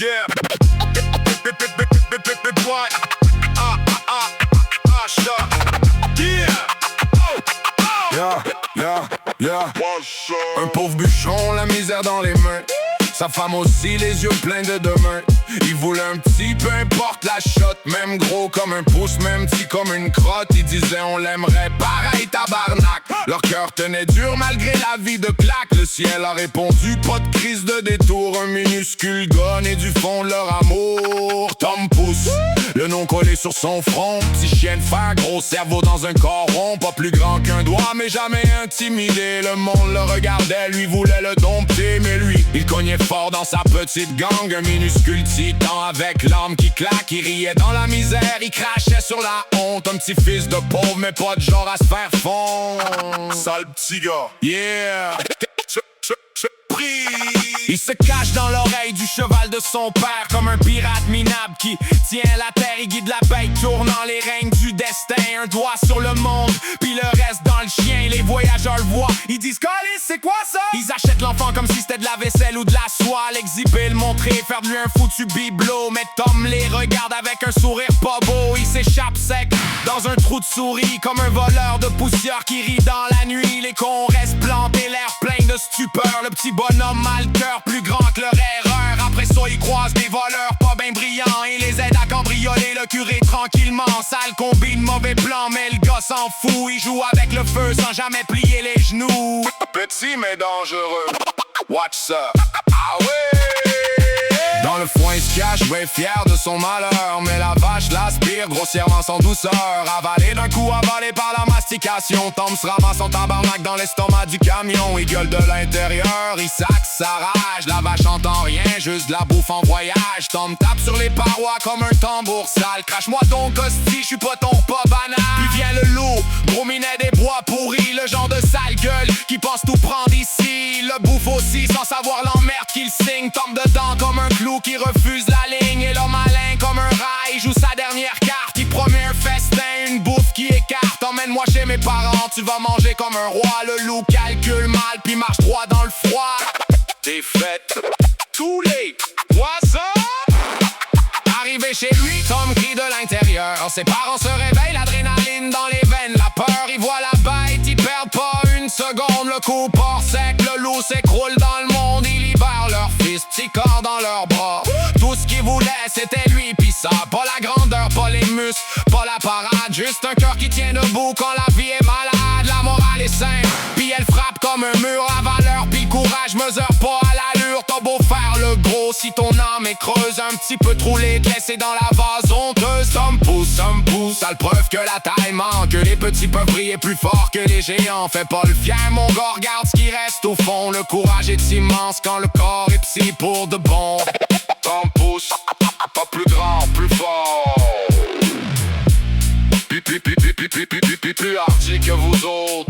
Yeah. Un pauvre bûcheron, la misère dans les mains. Sa femme aussi, les yeux pleins de demain. Il voulait un petit, peu importe la shot. Même gros comme un pouce, même petit comme une crotte. Il disait on l'aimerait pareil tabarnak. Leur cœur tenait dur malgré la vie de claque. Le ciel a répondu, pas de crise de détour. Un minuscule gars né du fond de leur amour. Tom Pouce, le nom collé sur son front. Petit chien de fer, gros cerveau dans un corps rond. Pas plus grand qu'un doigt, mais jamais intimidé. Le monde le regardait, lui voulait le dompter. Mais lui, il cognait fort dans sa petite gang. Un minuscule titan avec l'âme qui claque. Il riait dans la misère, il crachait sur la honte. Un petit fils de pauvre, mais pas de genre à se faire fondre. Sale petit gars. Yeah. Il se cache dans l'oreille du cheval de son père comme un pirate minable qui tient la terre et guide la bête tournant les règnes du destin. Un doigt sur le monde, puis le reste dans le chien. Les voyageurs le voient, ils disent Calice, c'est quoi ça? Ils achètent l'enfant comme si c'était de la vaisselle ou de la soie. L'exhiber, le montrer, faire de lui un foutu bibelot. Mais Tom les regarde avec un sourire pas beau. Il s'échappe sec dans un trou de souris comme un voleur de poussière qui rit dans la nuit. Les cons restent plantés, l'air plein de stupeur. Le petit bonhomme a le cœur plus grand que leur erreur. Après ça, ils croisent des voleurs pas ben brillants et les aident à cambrioler le curé tranquillement. Sale combine, mauvais plan, mais le gars s'en fout. Il joue avec le feu sans jamais plier les genoux. Petit mais dangereux. Watch ça. Ah ouais! Dans le foin il se cache, ouais, fier de son malheur. Mais la vache l'aspire grossièrement sans douceur. Avalé d'un coup, avalé par la mastication. Tom se ramasse en tabarnak dans l'estomac du camion. Il gueule de l'intérieur, il sac sa rage. La vache entend rien, juste de la bouffe en voyage. Tom tape sur les parois comme un tambour sale. Crache-moi ton costi, j'suis pas ton repas banal. Puis vient le loup, gros minet des bois pourris. Le genre de sale gueule qui pense tout prendre ici. Le bouffe aussi sans savoir l'emmerde qu'il signe. Tombe dedans comme un clou qui refuse la ligne. Et l'homme malin comme un rat, il joue sa dernière carte. Il promet un festin, une bouffe qui écarte. Emmène-moi chez mes parents, tu vas manger comme un roi. Le loup calcule mal, puis marche droit dans le froid. Défaite. Tous les poissons. Arrivé chez lui, Tom crie de l'intérieur. Ses parents se réveillent, l'adrénaline dans les veines. La peur, il voit la bête, il perd pas une seconde. Le coup part sec, le loup s'écroule dans le monde. Ils libèrent leur fils, petit corps dans leurs bras. Tout ce qu'ils voulaient, c'était lui pis ça. Pas la grandeur, pas les muscles, pas la parade. Juste un cœur qui tient debout quand la vie est malade. La morale est simple, puis elle frappe comme un mur. La valeur pis le courage mesure pas à l'allure. T'as beau faire le gros, si ton âme est creuse, un petit peu troulée, te laisser dans la vase honteuse. Tom pousse, sale preuve que la taille manque. Que les petits peuvent briller plus fort que les géants. Fais pas le fier, mon gars, regarde ce qui reste au fond. Le courage est immense quand le corps est psy pour de bon. Tom Pouce, pas plus grand, plus fort. Plus hardi que vous autres.